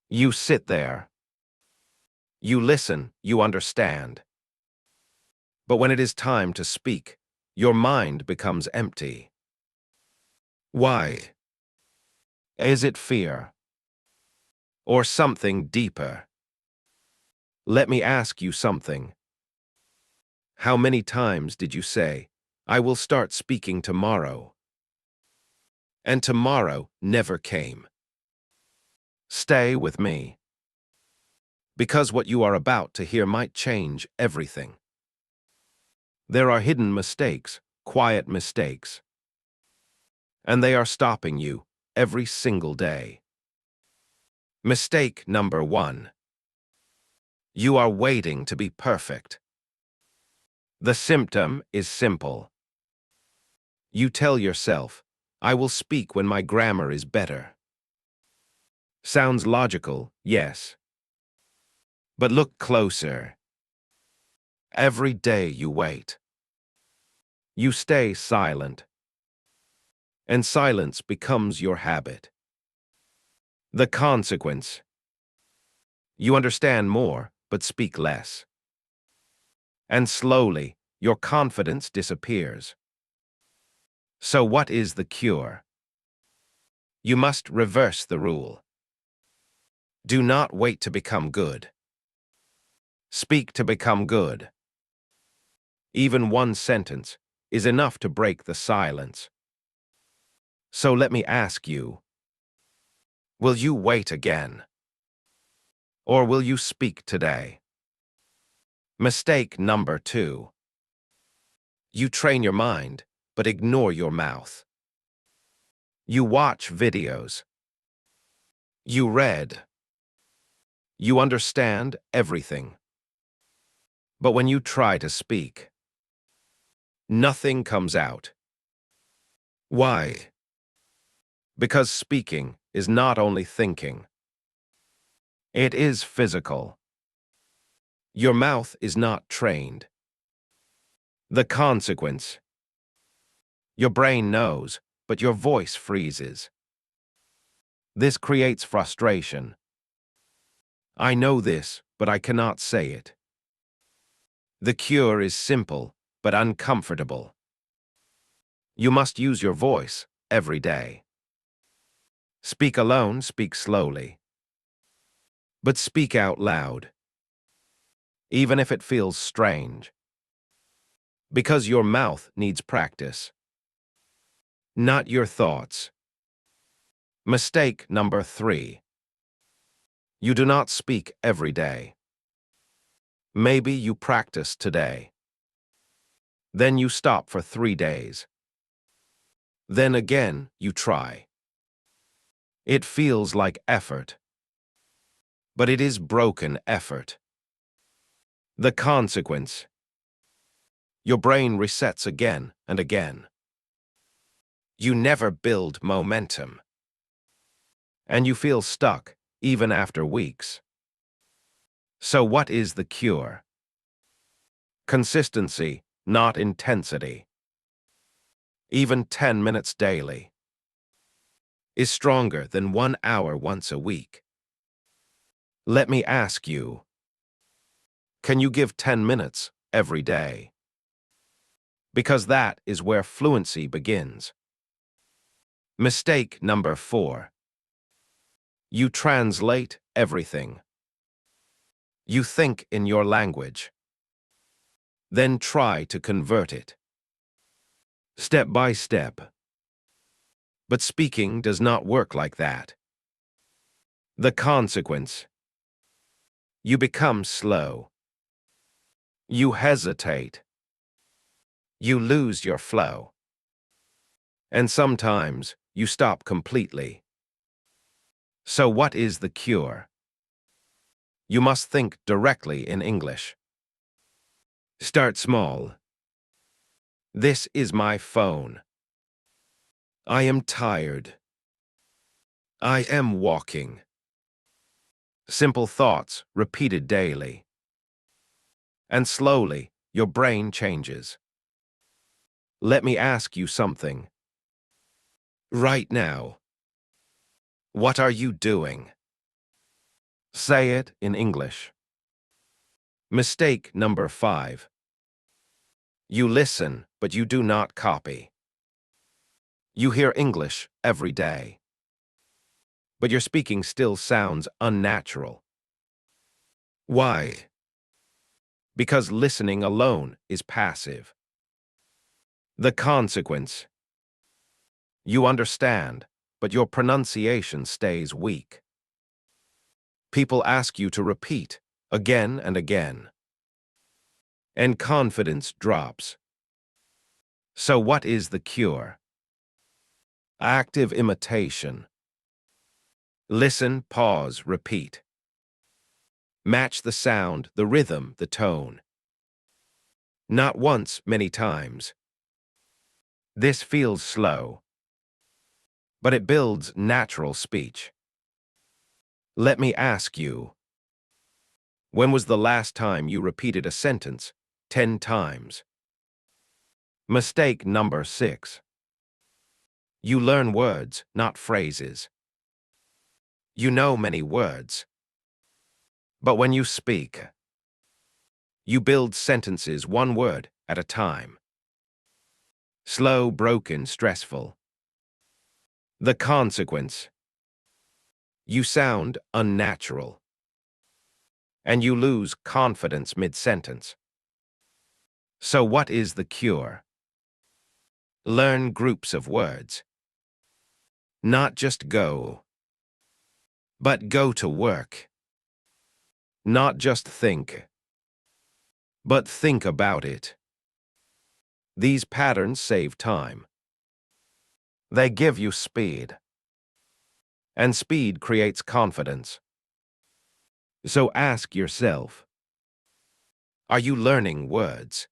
You sit there. You listen, you understand. But when it is time to speak, your mind becomes empty. Why? Is it fear? Or something deeper? Let me ask you something. How many times did you say, "I will start speaking tomorrow"? And tomorrow never came. Stay with me. Because what you are about to hear might change everything. There are hidden mistakes, quiet mistakes. And they are stopping you every single day. Mistake number 1. You are waiting to be perfect. The symptom is simple. You tell yourself, "I will speak when my grammar is better." Sounds logical, yes. But look closer. Every day you wait. You stay silent. And silence becomes your habit. The consequence. You understand more, but speak less. And slowly, your confidence disappears. So what is the cure? You must reverse the rule. Do not wait to become good. Speak to become good. Even one sentence is enough to break the silence. So let me ask you, will you wait again? Or will you speak today? Mistake number 2. You train your mind, but ignore your mouth. You watch videos. You read. You understand everything. But when you try to speak, nothing comes out. Why? Because speaking is not only thinking. It is physical. Your mouth is not trained. The consequence. Your brain knows, but your voice freezes. This creates frustration. I know this, but I cannot say it. The cure is simple, but uncomfortable. You must use your voice every day. Speak alone, speak slowly. But speak out loud. Even if it feels strange. Because your mouth needs practice. Not your thoughts. Mistake number 3. You do not speak every day. Maybe you practice today. Then you stop for 3 days. Then again, you try. It feels like effort. But it is broken effort. The consequence. Your brain resets again and again. You never build momentum. And you feel stuck, even after weeks. So what is the cure? Consistency, not intensity. Even 10 minutes daily is stronger than 1 hour once a week. Let me ask you, can you give 10 minutes every day? Because that is where fluency begins. Mistake number 4. You translate everything. You think in your language. Then try to convert it. Step by step. But speaking does not work like that. The consequence. You become slow. You hesitate. You lose your flow. And sometimes you stop completely. So what is the cure? You must think directly in English. Start small. This is my phone. I am tired. I am walking. Simple thoughts repeated daily. And slowly, your brain changes. Let me ask you something. Right now, what are you doing? Say it in English. Mistake number 5. You listen, but you do not copy. You hear English every day, but your speaking still sounds unnatural. Why? Because listening alone is passive. The consequence: you understand, but your pronunciation stays weak. People ask you to repeat again and again, and confidence drops. So what is the cure? Active imitation. Listen, pause, repeat. Match the sound, the rhythm, the tone. Not once, many times. This feels slow, but it builds natural speech. Let me ask you, when was the last time you repeated a sentence 10 times? Mistake number 6. You learn words, not phrases. You know many words, but when you speak, you build sentences one word at a time. Slow, broken, stressful. The consequence: you sound unnatural, and you lose confidence mid-sentence. So what is the cure? Learn groups of words. Not just go, but go to work. Not just think, but think about it. These patterns save time. They give you speed, and speed creates confidence. So ask yourself, are you learning words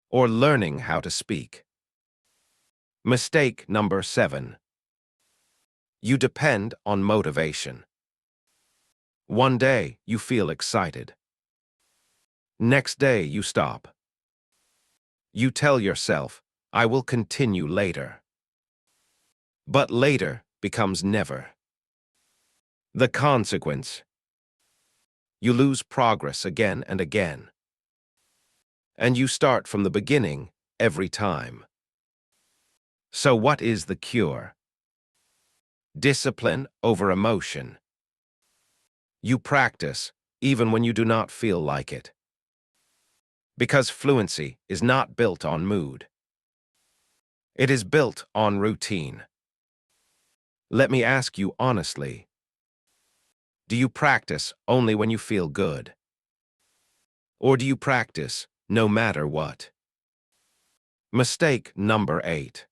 or learning how to speak? Mistake number 7. You depend on motivation. One day you feel excited. Next day you stop. You tell yourself, I will continue later. But later becomes never. The consequence: you lose progress again and again. And you start from the beginning every time. So what is the cure? Discipline over emotion. You practice even when you do not feel like it. Because fluency is not built on mood. It is built on routine. Let me ask you honestly, do you practice only when you feel good? Or do you practice no matter what? Mistake number 8.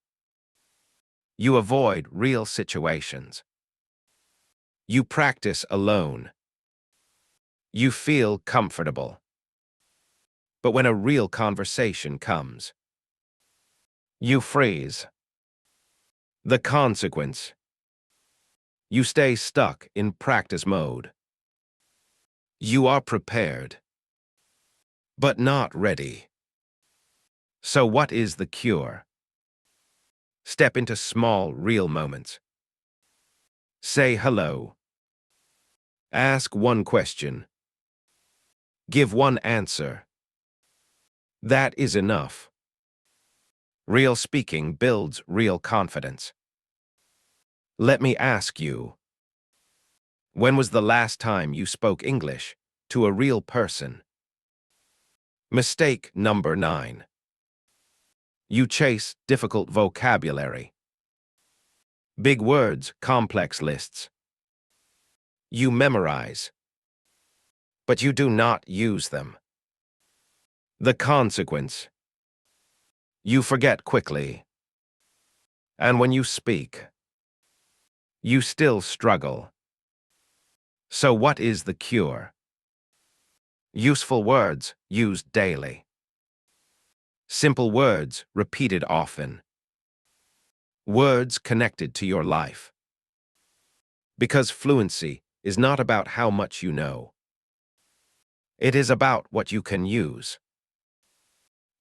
You avoid real situations. You practice alone. You feel comfortable. But when a real conversation comes, you freeze. The consequence: you stay stuck in practice mode. You are prepared, but not ready. So what is the cure? Step into small, real moments. Say hello. Ask one question. Give one answer. That is enough. Real speaking builds real confidence. Let me ask you, when was the last time you spoke English to a real person? Mistake number 9. You chase difficult vocabulary. Big words, complex lists. You memorize, but you do not use them. The consequence: you forget quickly. And when you speak, you still struggle. So what is the cure? Useful words used daily. Simple words repeated often. Words connected to your life. Because fluency is not about how much you know. It is about what you can use.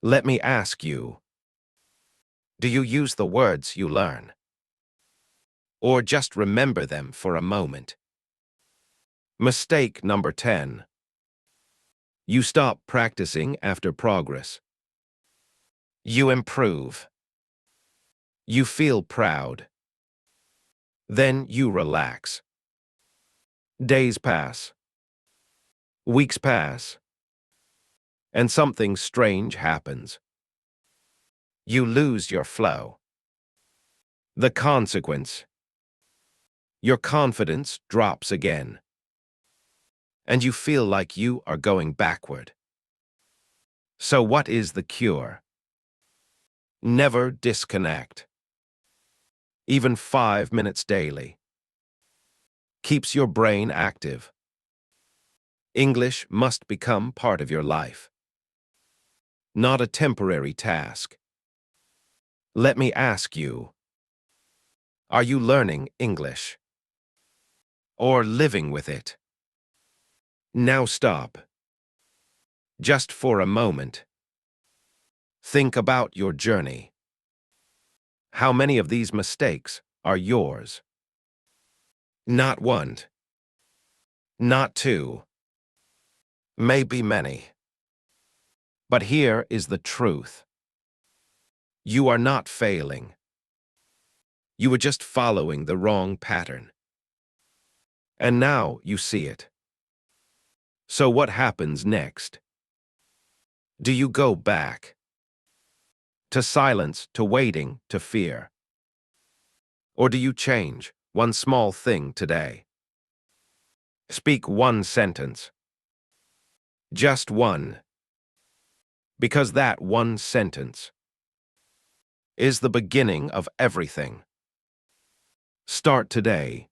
Let me ask you, do you use the words you learn? Or just remember them for a moment? Mistake number 10. You stop practicing after progress. You improve. You feel proud. Then you relax. Days pass. Weeks pass. And something strange happens. You lose your flow. The consequence: your confidence drops again. And you feel like you are going backward. So what is the cure? Never disconnect. Even 5 minutes daily keeps your brain active. English must become part of your life, not a temporary task. Let me ask you, are you learning English or living with it? Now stop. Just for a moment. Think about your journey. How many of these mistakes are yours? Not one. Not two. Maybe many. But here is the truth. You are not failing. You were just following the wrong pattern. And now you see it. So what happens next? Do you go back? To silence, to waiting, to fear? Or do you change one small thing today? Speak one sentence. Just one. Because that one sentence is the beginning of everything. Start today.